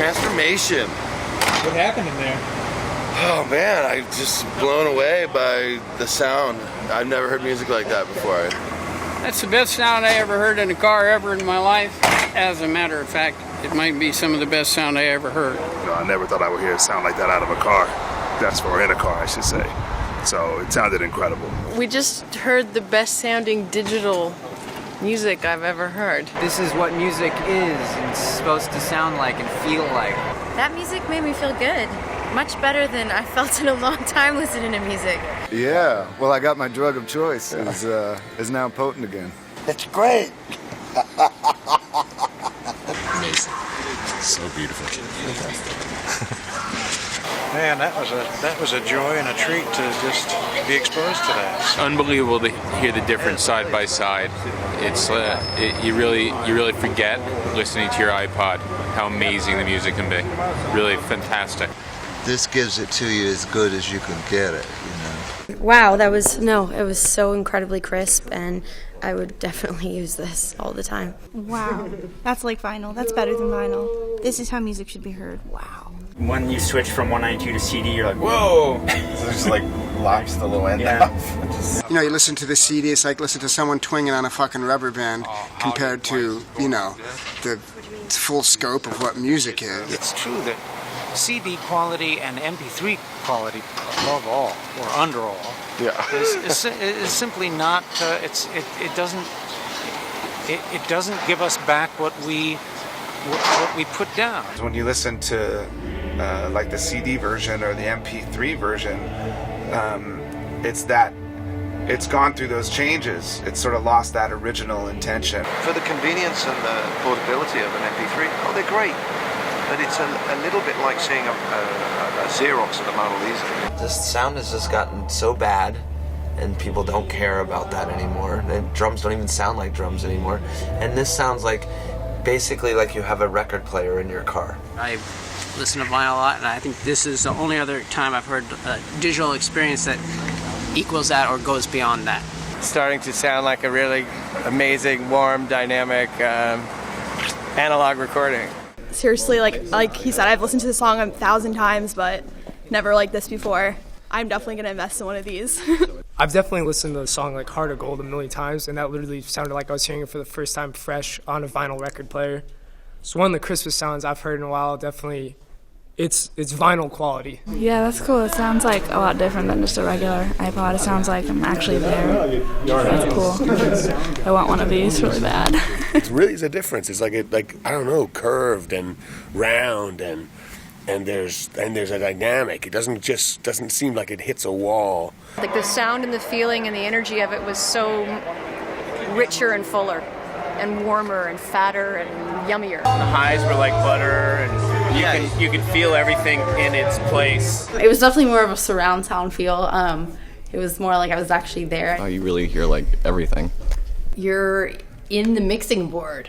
Transformation. What happened in there? Oh man, I just blown away by the sound. I've never heard music like that before. That's the best sound I ever heard in a car ever in my life. As a matter of fact, it might be some of the best sound I ever heard. I never thought I would hear a sound like that out of a car. Or in a car, I should say. So it sounded incredible. We just heard the best sounding digital music I've ever heard. This is what music is and supposed to sound like and feel like. That music made me feel good. Much better than I felt in a long time listening to music. Yeah, well, I got my drug of choice. Is now potent again. It's great. Amazing. So beautiful. Man, that was a joy and a treat to just be exposed to that. It's unbelievable to hear the difference side by side. It's you really forget listening to your iPod how amazing the music can be. Really fantastic. This gives it to you as good as you can get it, you know. Wow, it was so incredibly crisp, and I would definitely use this all the time. Wow, that's like vinyl. That's better than vinyl. This is how music should be heard. Wow. When you switch from 192 to CD, you're like, whoa! So it just like locks the low end off. You know, you listen to the CD, it's like listening to someone twinging on a fucking rubber band compared to, you know, the full scope of what music is. It's true that CD quality and MP3 quality, above all or under all, is simply not. It doesn't give us back what we put down. When you listen to like the CD version or the MP3 version, it's gone through those changes. It's sort of lost that original intention. For the convenience and the portability of an MP3, they're great. But it's a little bit like seeing a Xerox of the Mona Lisa. This sound has just gotten so bad, and people don't care about that anymore. The drums don't even sound like drums anymore. And this sounds like, basically like you have a record player in your car. I listen to vinyl a lot, and I think this is the only other time I've heard a digital experience that equals that or goes beyond that. It's starting to sound like a really amazing, warm, dynamic analog recording. Seriously, like he said, I've listened to the song 1,000 times, but never like this before. I'm definitely going to invest in one of these. I've definitely listened to the song like Heart of Gold a million times, and that literally sounded like I was hearing it for the first time fresh on a vinyl record player. It's one of the crispest sounds I've heard in a while. Definitely, it's vinyl quality. Yeah, that's cool. It sounds like a lot different than just a regular iPod. It sounds like I'm actually there. That's cool. I want one of these really bad. It really is a difference. It's like I don't know, curved and round and there's a dynamic. It doesn't seem like it hits a wall. Like the sound and the feeling and the energy of it was so richer and fuller and warmer and fatter and yummier. The highs were like butter, and you can feel everything in its place. It was definitely more of a surround sound feel. It was more like I was actually there. Oh, you really hear like everything. You're in the mixing board.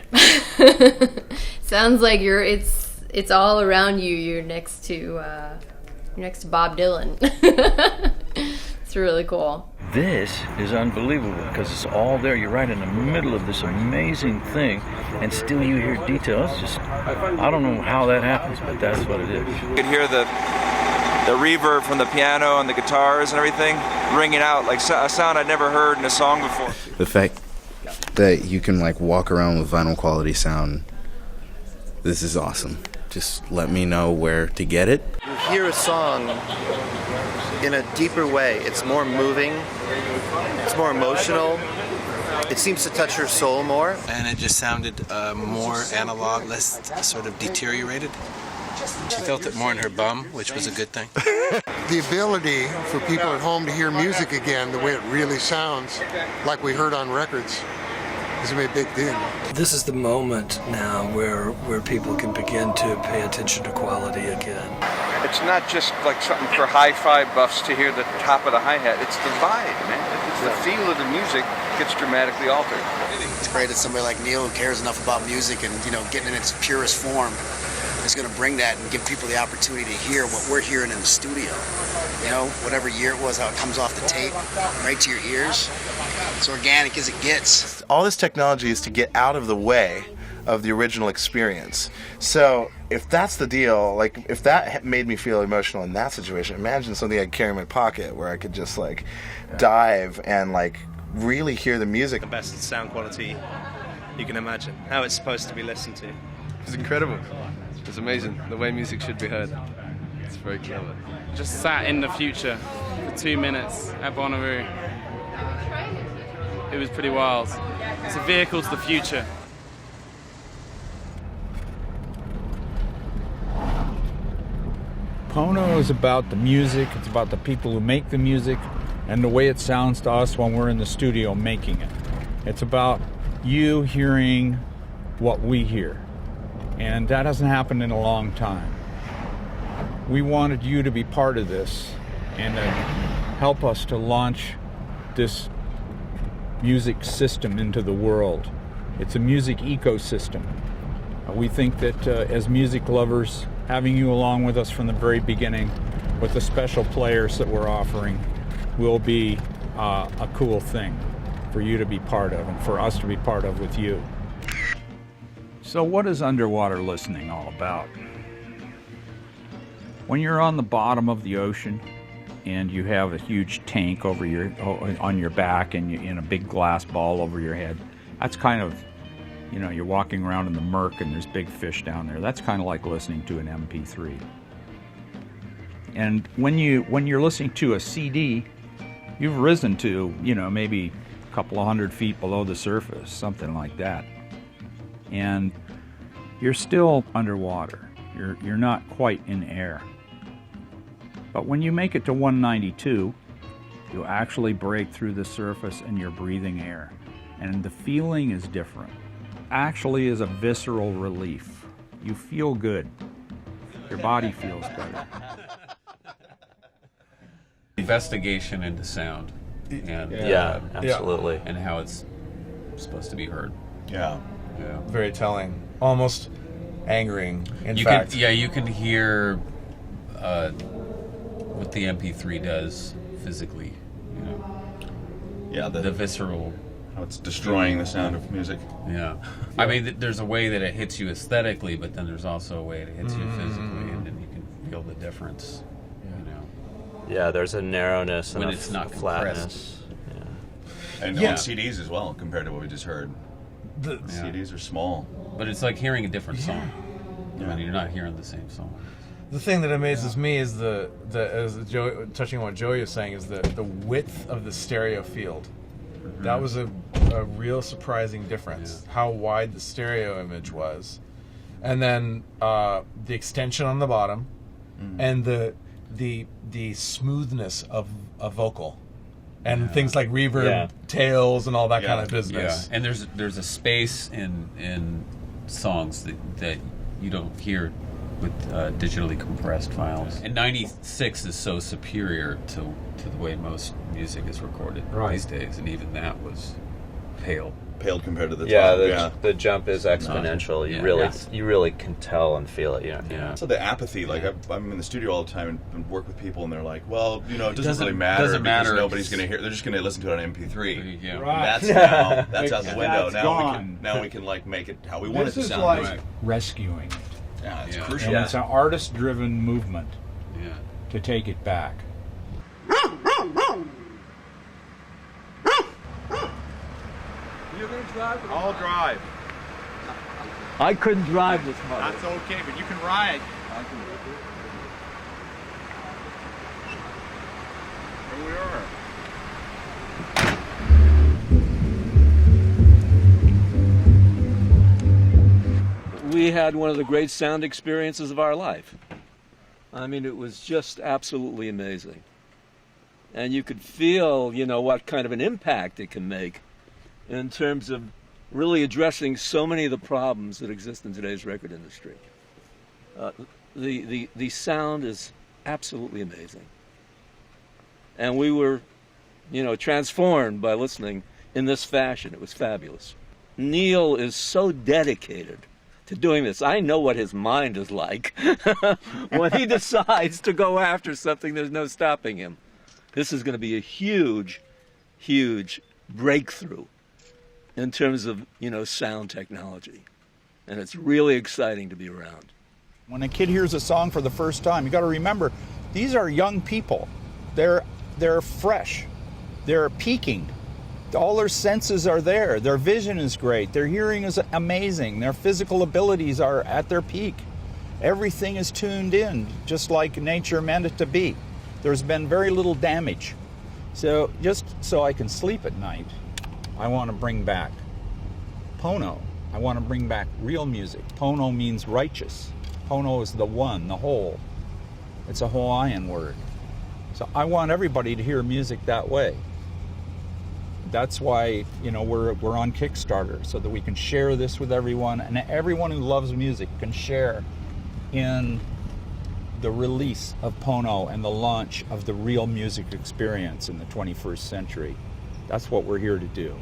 Sounds like it's all around you. You're next to Bob Dylan. It's really cool. This is unbelievable because it's all there. You're right in the middle of this amazing thing, and still you hear details. Just, I don't know how that happens, but that's what it is. You could hear the reverb from the piano and the guitars and everything ringing out like a sound I'd never heard in a song before. The fact that you can like walk around with vinyl quality sound, this is awesome. Just let me know where to get it. You hear a song in a deeper way. It's more moving. It's more emotional. It seems to touch your soul more. And it just sounded more analog, less sort of deteriorated. She felt it more in her bum, which was a good thing. The ability for people at home to hear music again the way it really sounds, like we heard on records, is a big deal. This is the moment now where people can begin to pay attention to quality again. It's not just like something for hi-fi buffs to hear the top of the hi-hat. It's the vibe, man. It's the feel of the music gets dramatically altered. It's great that somebody like Neil who cares enough about music and, getting in its purest form is going to bring that and give people the opportunity to hear what we're hearing in the studio. Whatever year it was, how it comes off the tape, right to your ears. It's organic as it gets. All this technology is to get out of the way of the original experience. So if that's the deal, like if that made me feel emotional in that situation, imagine something I'd carry in my pocket where I could just like dive and like really hear the music. The best sound quality you can imagine. How it's supposed to be listened to. It's incredible. It's amazing the way music should be heard. It's very clever. Just sat in the future for 2 minutes at Bonnaroo. It was pretty wild. It's a vehicle to the future. Pono is about the music, it's about the people who make the music, and the way it sounds to us when we're in the studio making it. It's about you hearing what we hear. And that hasn't happened in a long time. We wanted you to be part of this and to help us to launch this music system into the world. It's a music ecosystem. We think that as music lovers, having you along with us from the very beginning with the special players that we're offering will be a cool thing for you to be part of and for us to be part of with you. So what is underwater listening all about? When you're on the bottom of the ocean and you have a huge tank over on your back and in a big glass ball over your head, that's kind of, you know, you're walking around in the murk and there's big fish down there. That's kind of like listening to an MP3. And when you're listening to a CD, you've risen to, you know, maybe a couple of 100 feet below the surface, something like that. And you're still underwater. You're not quite in air. But when you make it to 192, you actually break through the surface and you're breathing air. And the feeling is different. Actually is a visceral relief. You feel good. Your body feels better. Investigation into sound. And, absolutely. And how it's supposed to be heard. Yeah. Very telling. Almost angering, in you fact. You can hear what the MP3 does physically, you know. Yeah, the visceral. How it's destroying the sound of music. Yeah. I mean, there's a way that it hits you aesthetically, but then there's also a way it hits you physically, and then you can feel the difference, you know. Yeah, there's a narrowness when and it's not flatness. Yeah. And on CDs as well, compared to what we just heard. The CDs are small. But it's like hearing a different song. I mean, you're not hearing the same song. The thing that amazes me is touching on what Joey was saying, is the width of the stereo field. Mm-hmm. That was a real surprising difference. How wide the stereo image was, and then the extension on the bottom, and the smoothness of a vocal, and things like reverb, tails, and all that kind of business. Yeah, and there's a space in songs that you don't hear with digitally compressed files. And 96 is so superior to the way most music is recorded these days, and even that was paled compared to the top. The jump is exponential. You really can tell and feel it. Yeah. So the apathy, like I'm in the studio all the time and work with people, and they're like, "Well, you know, it doesn't really matter because nobody's going to hear. They're just going to listen to it on MP3." Yeah. Right. That's out the window. Now we can like make it how we want it to sound. This is like rescuing it. Yeah, it's crucial. And it's an artist-driven movement to take it back. You're going to drive? I'll drive. I couldn't drive this much. That's okay, but you can ride. Here we are. We had one of the great sound experiences of our life. I mean, it was just absolutely amazing. And you could feel, what kind of an impact it can make in terms of really addressing so many of the problems that exist in today's record industry. The sound is absolutely amazing. And we were, transformed by listening in this fashion. It was fabulous. Neil is so dedicated to doing this. I know what his mind is like when he decides to go after something. There's no stopping him. This is going to be a huge, huge breakthrough in terms of sound technology. and it's really exciting to be around. When a kid hears a song for the first time, you got to remember, these are young people. They're fresh. They're peaking. All their senses are there. Their vision is great. Their hearing is amazing. Their physical abilities are at their peak. Everything is tuned in, just like nature meant it to be. There's been very little damage. So just so I can sleep at night, I want to bring back Pono. I want to bring back real music. Pono means righteous. Pono is the one, the whole. It's a Hawaiian word. So I want everybody to hear music that way. That's why, we're on Kickstarter, so that we can share this with everyone, and everyone who loves music can share in the release of Pono and the launch of the real music experience in the 21st century. That's what we're here to do.